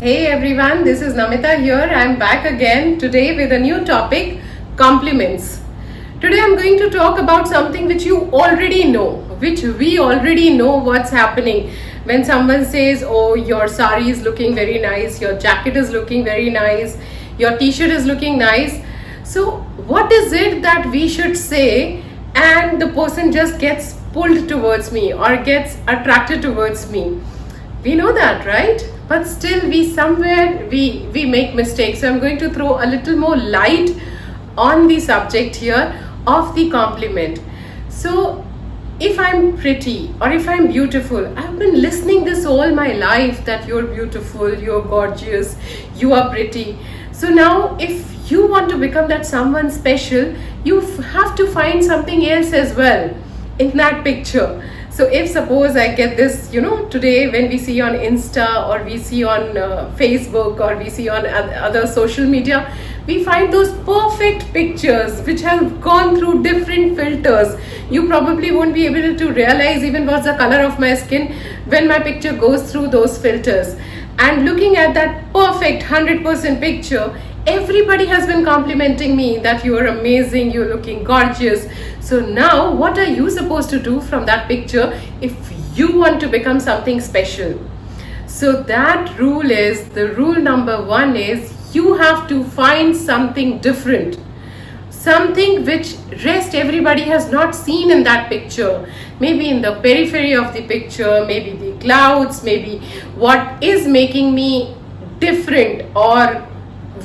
Hey everyone, this is Namita here. I'm back again today with a new topic, compliments. Today I'm going to talk about something which you already know, which we already know what's happening. When someone says, oh, your sari is looking very nice, your jacket is looking very nice, your t-shirt is looking nice. So what is it that we should say and the person just gets pulled towards me or gets attracted towards me? We know that, right? But still we make mistakes. So I'm going to throw a little more light on the subject here of the compliment. So if I'm pretty or if I'm beautiful, I've been listening this all my life that you're beautiful, you're gorgeous, you are pretty. So now if you want to become that someone special, you have to find something else as well in that picture. So if suppose I get this, today when we see on Insta or we see on Facebook or we see on other social media, we find those perfect pictures which have gone through different filters. You probably won't be able to realize even what's the color of my skin when my picture goes through those filters. And looking at that perfect 100% picture, everybody has been complimenting me that you are amazing, you're looking gorgeous. So now what are you supposed to do from that picture if you want to become something special? So that rule is, the rule number one is, you have to find something different, something which rest everybody has not seen in that picture. Maybe in the periphery of the picture, maybe the clouds, maybe what is making me different, or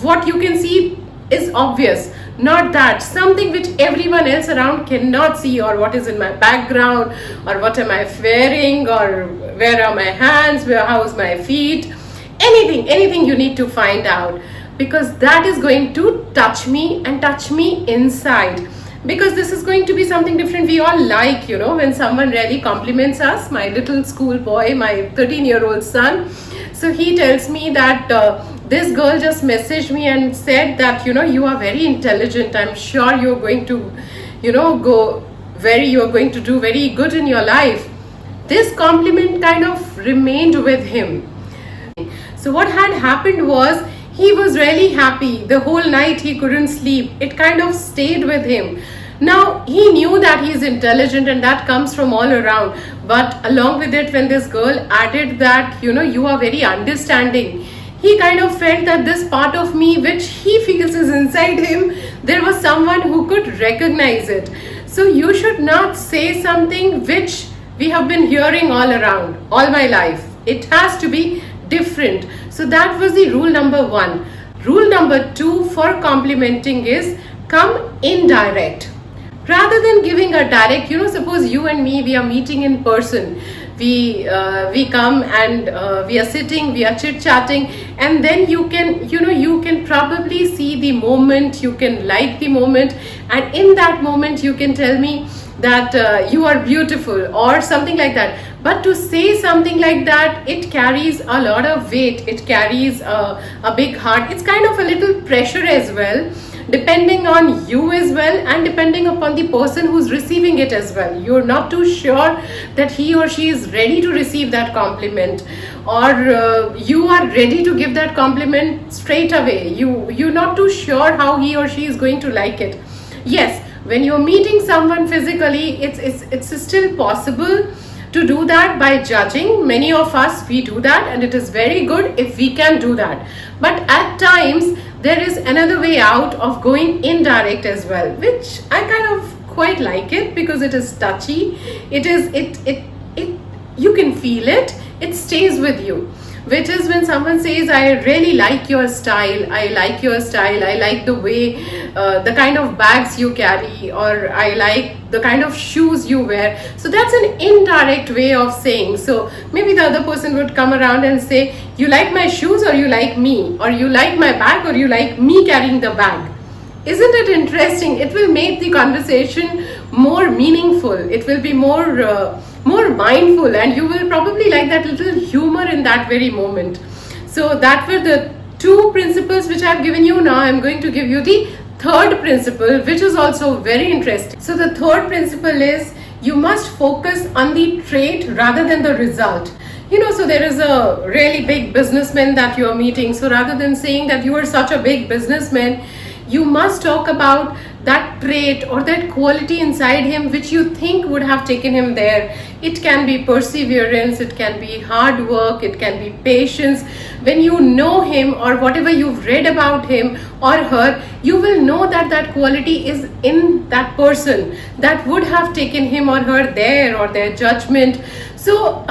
what you can see is obvious, not that something which everyone else around cannot see, or what is in my background, or what am I wearing, or where are my hands, how is my feet, anything you need to find out, because that is going to touch me and touch me inside. Because this is going to be something different. We all like, when someone really compliments us. My little school boy, my 13-year-old son, so he tells me that this girl just messaged me and said that, you are very intelligent. I'm sure you're going to, you're going to do very good in your life. This compliment kind of remained with him. So what had happened was, he was really happy. The whole night he couldn't sleep. It kind of stayed with him. Now he knew that he is intelligent and that comes from all around. But along with it, when this girl added that, you are very understanding, he kind of felt that this part of me which he feels is inside him, there was someone who could recognize it. So you should not say something which we have been hearing all around, all my life. It has to be different. So that was the rule number one. Rule number two for complimenting is, come indirect. Rather than giving a direct, suppose you and me, we are meeting in person. We come and we are sitting, we are chit-chatting, and then you can probably see the moment, you can like the moment, and in that moment you can tell me that you are beautiful or something like that. But to say something like that, it carries a lot of weight, it carries a big heart. It's kind of a little pressure as well, depending on you as well, and depending upon the person who's receiving it as well. You're not too sure that he or she is ready to receive that compliment, or you are ready to give that compliment straight away. You're not too sure how he or she is going to like it. Yes, when you're meeting someone physically, it's still possible to do that by judging. Many of us, we do that, and it is very good if we can do that. But at times there is another way out of going indirect as well, which I kind of quite like it, because it is touchy. You can feel it, it stays with you. Which is when someone says, I really like your style, I like the way, the kind of bags you carry, or I like the kind of shoes you wear. So that's an indirect way of saying. So maybe the other person would come around and say, you like my shoes, or you like me, or you like my bag, or you like me carrying the bag. Isn't it interesting? It will make the conversation more meaningful. It will be more mindful, and you will probably like that little humor in that very moment. So that were the two principles which I have given you. Now I am going to give you the third principle, which is also very interesting. So the third principle is, you must focus on the trait rather than the result. So there is a really big businessman that you are meeting. So rather than saying that you are such a big businessman, you must talk about that trait or that quality inside him which you think would have taken him there. It can be perseverance, it can be hard work, it can be patience. When you know him or whatever you've read about him or her, you will know that that quality is in that person that would have taken him or her there, or their judgment. So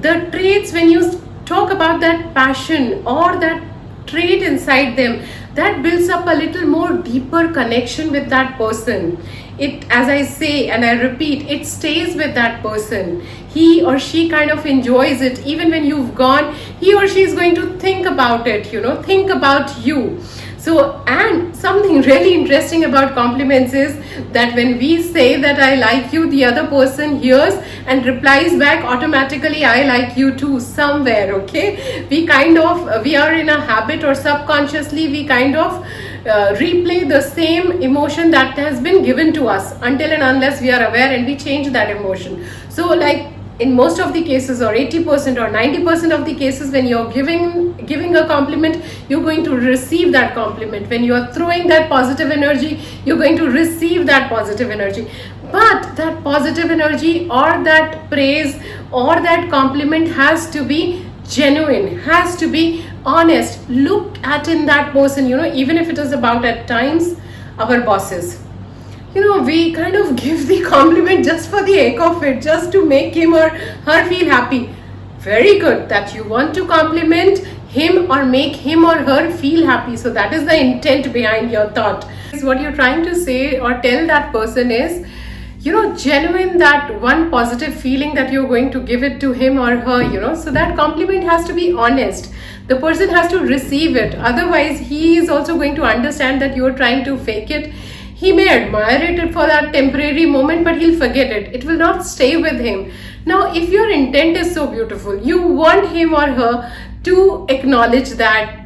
the traits, when you talk about that passion or that trait inside them, that builds up a little more deeper connection with that person. It, as I say and I repeat, it stays with that person. He or she kind of enjoys it. Even when you've gone, he or she is going to think about it, think about you. So, and something really interesting about compliments is that when we say that I like you, the other person hears and replies back automatically, I like you too, somewhere, okay? We are in a habit, or subconsciously we kind of replay the same emotion that has been given to us until and unless we are aware and we change that emotion. So like in most of the cases, or 80% or 90% of the cases, when you're giving a compliment, you're going to receive that compliment. When you are throwing that positive energy, you're going to receive that positive energy. But that positive energy or that praise or that compliment has to be genuine, has to be honest. Look at in that person, even if it is about, at times, our bosses. We kind of give the compliment just for the sake of it, just to make him or her feel happy. Very good that you want to compliment him or make him or her feel happy. So that is the intent behind your thought. What you're trying to say or tell that person is, genuine, that one positive feeling that you're going to give it to him or her, so that compliment has to be honest. The person has to receive it. Otherwise, he is also going to understand that you're trying to fake it. He may admire it for that temporary moment, but he'll forget it. It will not stay with him. Now, if your intent is so beautiful, you want him or her to acknowledge that,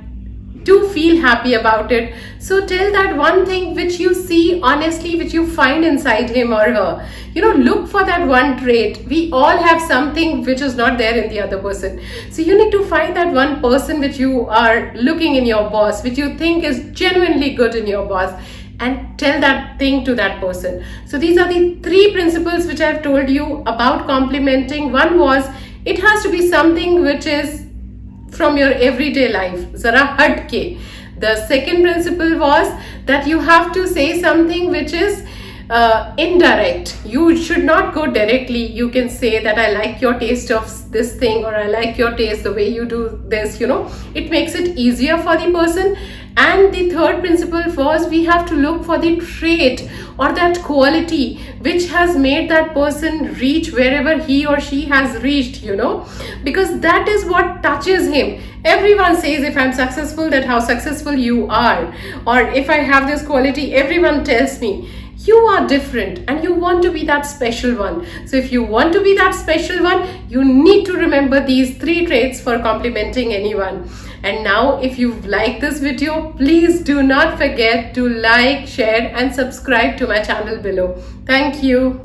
to feel happy about it. So tell that one thing which you see honestly, which you find inside him or her. Look for that one trait. We all have something which is not there in the other person. So you need to find that one person which you are looking in your boss, which you think is genuinely good in your boss, and tell that thing to that person. So these are the 3 principles which I have told you about complimenting. One was, it has to be something which is from your everyday life, zara hatke. The second principle was that you have to say something which is indirect. You should not go directly. You can say that I like your taste of this thing, or I like your taste the way you do this. It makes it easier for the person. And the third principle was, we have to look for the trait or that quality which has made that person reach wherever he or she has reached, because that is what touches him. Everyone says, if I'm successful, that how successful you are, or if I have this quality, everyone tells me. You are different and you want to be that special one. So if you want to be that special one, you need to remember these 3 traits for complimenting anyone. And now, if you've liked this video, please do not forget to like, share and subscribe to my channel below. Thank you.